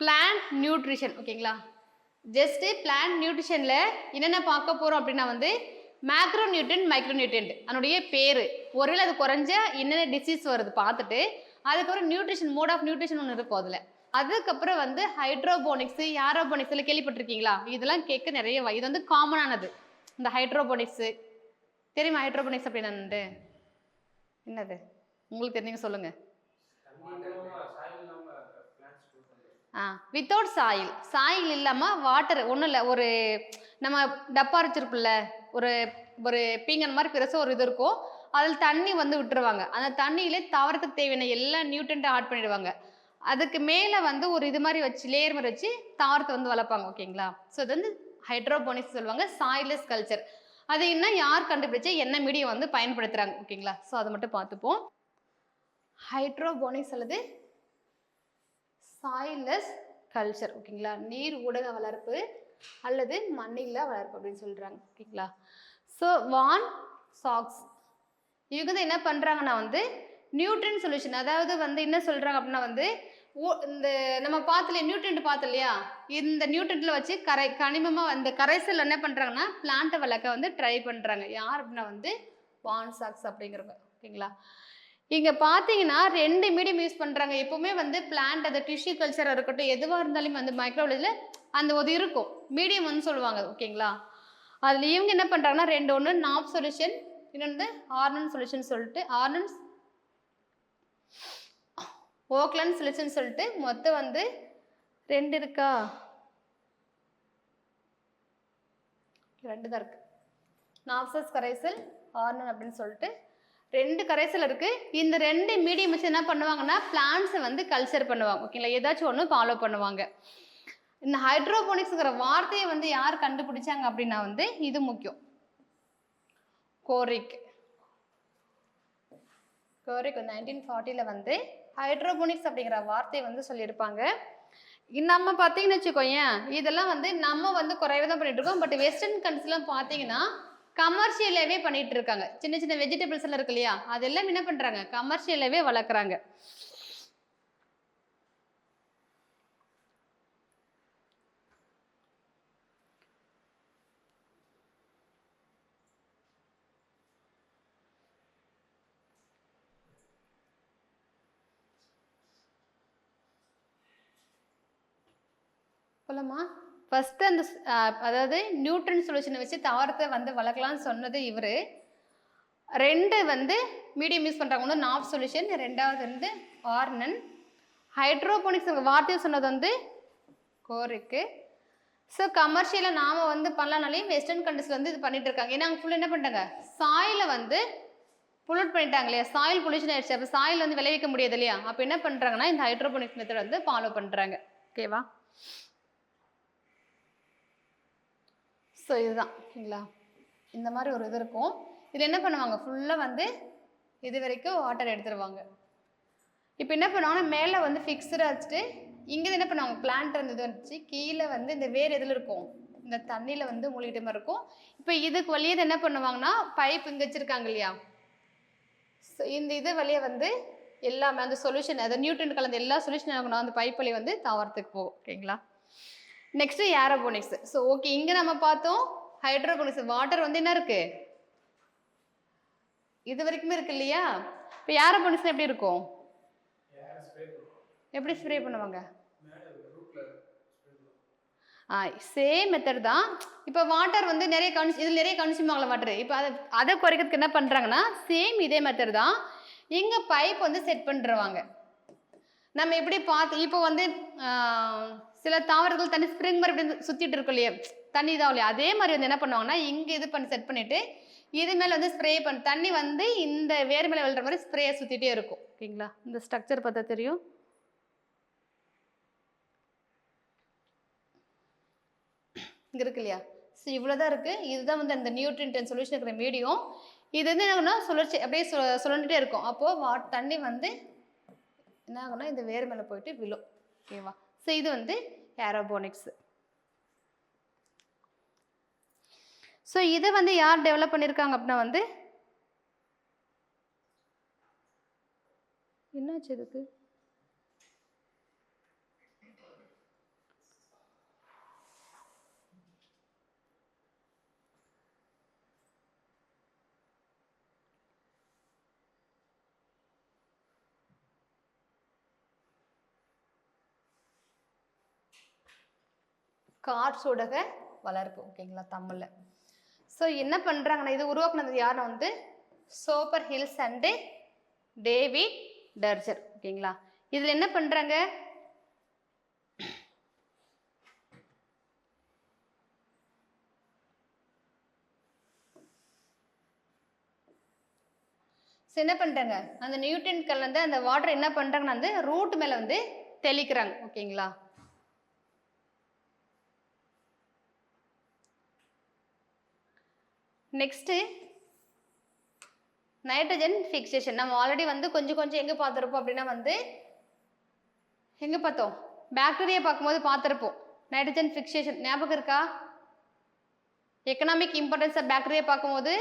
Plant nutrition. ஓகேங்களா, just plant நியூட்ரிஷன்ல என்னென்ன பார்க்க போறோம் அப்படின்னா வந்து மேக்ரோ நியூட்ரியன்ட், மைக்ரோ நியூட்ரியன்ட் அதனுடைய பேரு, ஒருவேளை அது குறைஞ்ச என்னென்ன டிசீஸ் வருது பார்த்துட்டு அதுக்கப்புறம் நியூட்ரிஷன், மோட் ஆஃப் நியூட்ரிஷன் ஒன்று இருக்கும் அதில். அதுக்கப்புறம் வந்து ஹைட்ரோபோனிக்ஸ், ஏரோபோனிக்ஸ்ல கேள்விப்பட்டிருக்கீங்களா? இதெல்லாம் கேட்க நிறைய இது வந்து காமனானது. இந்த ஹைட்ரோபோனிக்ஸ் தெரியுமா? ஹைட்ரோபோனிக்ஸ் அப்படின்னா என்னது உங்களுக்கு தெரிஞ்சீங்க சொல்லுங்க. வித்தவுட் சாயில், சாயில் இல்லாமல் வாட்டர் ஒன்றும் இல்லை, ஒரு நம்ம டப்பா வச்சிருக்குல்ல, ஒரு ஒரு பீங்கன் மாதிரி பெருசாக ஒரு இது இருக்கும், அதில் தண்ணி வந்து விட்டுருவாங்க. அந்த தண்ணியிலே தாவரத்துக்கு தேவையான எல்லா நியூட்ரண்ட்டும் ஆட் பண்ணிடுவாங்க. அதுக்கு மேலே வந்து ஒரு இது மாதிரி வச்சு லேயர் மாதிரி வச்சு தாவரத்தை வந்து வளர்ப்பாங்க. ஓகேங்களா, ஸோ இது வந்து ஹைட்ரோபோனிக்ஸ் சொல்லுவாங்க, சாயில்லெஸ் கல்ச்சர். அது இன்னும் யார் கண்டுபிடிச்சா என்ன மீடியம் வந்து பயன்படுத்துகிறாங்க. ஓகேங்களா, ஸோ அதை மட்டும் பார்த்துப்போம். ஹைட்ரோபோனிக்ஸ் அல்லது சாயில்லெஸ் கல்ச்சர். ஓகேங்களா, நீர் ஊடக வளர்ப்பு அல்லது மண்ணில்லா வளர்ப்பு அப்படின்னு சொல்றாங்க. ஓகேங்களா, ஸோ வான் சாக்ஸ் இவங்க வந்து என்ன பண்றாங்கன்னா வந்து நியூட்ரியன் சொல்யூஷன், அதாவது வந்து என்ன சொல்றாங்க அப்படின்னா வந்து இந்த நம்ம பார்த்தல நியூட்ரியன்ட் பார்த்து இல்லையா, இந்த நியூட்ரியன்ட்ல வச்சு கனிமமா அந்த கரைசல் என்ன பண்றாங்கன்னா பிளான்ட்டை வளர்க்க வந்து ட்ரை பண்றாங்க. யார் அப்படின்னா வந்து வான் சாக்ஸ் அப்படிங்கிறவங்க. ஓகேங்களா, இங்க பாத்தீங்கன்னா 2 மீடியம் யூஸ் பண்றாங்க. எப்பவுமே வந்து பிளான்ட், அது டிஷ்யூ கல்ச்சர் இருக்கட்டும், எதுவா இருந்தாலும் வந்து மைக்ரோவேவ்ல அந்த ஒரு இருக்கும் மீடியம் வந்து சொல்லுவாங்க. ஓகேங்களா, அதுல இவங்க என்ன பண்றாங்கன்னா 2, ஒன்று நாப் சொல்யூஷன், இன்னொன்று ஆர்னன் சொல்யூஷன் சொல்லிட்டு, ஆர்னன்ஸ் ஓக்லண்ட் சொல்யூஷன் சொல்லிட்டு மொத்தம் வந்து 2 இருக்கா, 2 தான் இருக்கு. நாப்சஸ் கரைசல், ஆர்னன் அப்படின்னு சொல்லிட்டு 2 கரைசல் இருக்கு. இந்த 2 மீடியம் வச்சு என்ன பண்ணுவாங்கன்னா பிளான்ட்ஸை வந்து கல்ச்சர் பண்ணுவாங்க. ஓகேங்களா, ஏதாச்சும் ஒன்று ஃபாலோ பண்ணுவாங்க. இந்த ஹைட்ரோபோனிக்ஸ்ங்கிற வார்த்தையை வந்து யார் கண்டுபிடிச்சாங்க அப்படின்னா வந்து இது முக்கியம், கோரிக் 1940 வந்து ஹைட்ரோபோனிக்ஸ் அப்படிங்கிற வார்த்தையை வந்து சொல்லியிருப்பாங்க. நம்ம பார்த்தீங்கன்னு வச்சுக்கோயேன், இதெல்லாம் வந்து நம்ம வந்து குறைவாக தான் பண்ணிட்டு இருக்கோம். பட் வெஸ்டர்ன் கண்ட்ரிஸ்லாம் பார்த்தீங்கன்னா கமர்ஷியலாகவே பண்ணிட்டு இருக்காங்க. சின்ன சின்ன வெஜிடபிள்ஸ் எல்லாம் இருக்கு இல்லையா, அதெல்லாம் என்ன பண்றாங்க கமர்ஷியலாகவே வளர்க்குறாங்க. போலாமா? ஃபர்ஸ்ட் அந்த அதாவது நியூட்ரன் சொல்யூஷனை வச்சு தாவரத்தை வந்து வளர்க்கலாம்னு சொன்னது இவர். 2 வந்து மீடியம் யூஸ் பண்ணுறாங்க. ஒன்று நாப் சொல்யூஷன், 2வது வந்து ஆர்னன். ஹைட்ரோபோனிக்ஸ் வார்த்தையை சொன்னது வந்து கோரிக்கு. ஸோ கமர்ஷியலாக நாம் வந்து பண்ணலானாலையும் வெஸ்டர்ன் கண்ட்ரிஸில் வந்து இது பண்ணிட்டு இருக்காங்க. ஏன்னா அவங்க ஃபுல்லாக என்ன பண்ணிட்டாங்க, சாயிலை வந்து பொல்யூட் பண்ணிட்டாங்க இல்லையா, சாயில் பொல்யூஷன் ஆயிடுச்சு. அப்போ சாயில் வந்து விளைவிக்க முடியாது இல்லையா, அப்போ என்ன பண்ணுறாங்கன்னா இந்த ஹைட்ரோபோனிக்ஸ் மெத்தட் வந்து ஃபாலோ பண்ணுறாங்க. ஓகேவா, ஸோ இதுதான். ஓகேங்களா, இந்த மாதிரி ஒரு இது இருக்கும். இதில் என்ன பண்ணுவாங்க, ஃபுல்லாக வந்து இது வரைக்கும் வாட்டர் எடுத்துருவாங்க. இப்போ என்ன பண்ணுவாங்கன்னா மேலே வந்து ஃபிக்ஸ்டாக வச்சுட்டு இங்கே என்ன பண்ணுவாங்க பிளான்ட் இருந்தது வந்துச்சு, கீழே வந்து இந்த வேர் எதில் இருக்கும், இந்த தண்ணியில் வந்து மூழ்கிட்ட மாதிரி இருக்கும். இப்போ இதுக்கு வழியே என்ன பண்ணுவாங்கன்னா பைப் இங்கே வச்சுருக்காங்க இல்லையா, இந்த இது வழியே வந்து எல்லாமே அந்த சொல்யூஷன், அது நியூட்ரியன் கலந்த எல்லா சொல்யூஷன் ஆகணும் அந்த பைப் வழி வந்து தாவரத்துக்கு போகும். ஓகேங்களா, நெக்ஸ்ட் ஏரோபோனிக்ஸ். ஸோ ஓகே, இங்க நம்ம பார்த்தோம் ஹைட்ரோபோனிக்ஸ். வாட்டர் வந்து என்ன இருக்கு, இது வரைக்குமே இருக்கு இல்லையா. இப்போ ஏரோபோனிக்ஸ் எப்படி இருக்கும், எப்படி ஸ்ப்ரே பண்ணுவாங்க, சேம் மெத்தட் தான். இப்போ வாட்டர் வந்து நிறைய இதில் நிறைய கன்சியூம் ஆகல வாட்டர். இப்போ அதை குறைக்கிறதுக்கு என்ன பண்ணுறாங்கன்னா சேம் இதே மெத்தட் தான். இங்கே பைப் வந்து செட் பண்ணுறவாங்க. நம்ம எப்படி பார்த்து இப்போ வந்து சில தாவரங்கள் தண்ணி ஸ்ப்ரிங் மாதிரி இப்படி சுற்றிட்டு இருக்கும் இல்லையா, தண்ணி தான் இல்லையா, அதே மாதிரி வந்து என்ன பண்ணுவாங்கன்னா இங்கே இது பண்ணி செட் பண்ணிவிட்டு இது மேலே வந்து ஸ்ப்ரே பண்ணி தண்ணி வந்து இந்த வேர் மேலே விழுற மாதிரி ஸ்ப்ரே சுற்றிட்டே இருக்கும். ஓகேங்களா, இந்த ஸ்ட்ரக்சர் பார்த்தா தெரியும். இங்கே இருக்கு இல்லையா, ஸோ இவ்வளோதான் இருக்குது. இதுதான் வந்து அந்த நியூட்ரியன்ட் சொல்யூஷன் இருக்கிற மீடியம். இது வந்து என்ன சுழற்சி அப்படியே சுழண்டுட்டே இருக்கும். அப்போது தண்ணி வந்து என்ன ஆகும்னா இந்த வேர் மேலே போயிட்டு விழும். ஓகேவா, ஸோ இது வந்து ஏரோபோனிக்ஸ். ஸோ இதை வந்து யார் டெவலப் பண்ணியிருக்காங்க அப்படின்னா வந்து என்னாச்சு இதுக்கு, காற்றூடக வளர்ப்பு. ஓகேங்களா, தமிழ்ல. ஸோ என்ன பண்றாங்கன்னா, இது உருவாக்குனது யாருன்னா வந்து சோபர் ஹில்ஸ் அண்டு டேவிட் டர்ஜர். ஓகேங்களா, இதுல என்ன பண்றாங்க, என்ன பண்றாங்க, அந்த நியூட்டன் கலந்த அந்த வாட்டர் என்ன பண்றாங்கன்னா வந்து ரூட் மேல வந்து தெளிக்கிறாங்க. ஓகேங்களா, நெக்ஸ்ட் நைட்ரஜன் ஃபிக்சேஷன். நம்ம ஆல்ரெடி வந்து கொஞ்சம் கொஞ்சம் எங்க பார்த்துருப்போம் அப்படின்னா வந்து எங்க பார்த்தோம், பாக்டீரியா பார்க்கும்போது பார்த்துருப்போம். நைட்ரஜன் ஃபிக்சேஷன் ஞாபகம் இருக்கா? எக்கனாமிக் இம்பார்ட்டன்ஸ் ஆஃப் பாக்டீரியா பார்க்கும்போது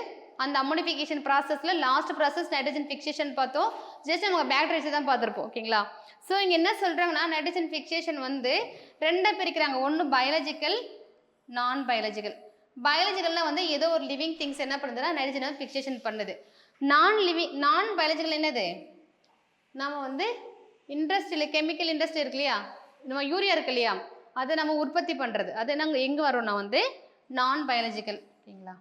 அந்த அம்மோனிஃபிகேஷன் ப்ராசஸ்ல லாஸ்ட் ப்ராசஸ் நைட்ரஜன் ஃபிக்சேஷன் பார்த்தோம். ஜஸ்ட் நம்ம பாக்டீரியா தான் பார்த்துருப்போம். ஓகேங்களா, ஸோ இங்கே என்ன சொல்றாங்கன்னா நைட்ரஜன் ஃபிக்சேஷன் வந்து ரெண்டா பிரிக்கிறாங்க. ஒன்று பயாலஜிக்கல், நான் பயாலஜிக்கல். பயாலஜிக்கல்னா வந்து ஏதோ ஒரு லிவிங் திங்ஸ் என்ன பண்ணுதுன்னா நைட்ரஜனை ஃபிக்சேஷன் பண்ணுது. நான் பயாலஜிக்கல் என்னது, நம்ம வந்து இண்டஸ்ட்ரியில் கெமிக்கல் இண்டஸ்ட்ரி இருக்கு இல்லையா, நம்ம யூரியா இருக்கு இல்லையா, அதை நம்ம உற்பத்தி பண்ணுறது. அது நாங்கள் எங்கே வரோம்னா வந்து நான் பயாலஜிக்கல். ஓகேங்களா.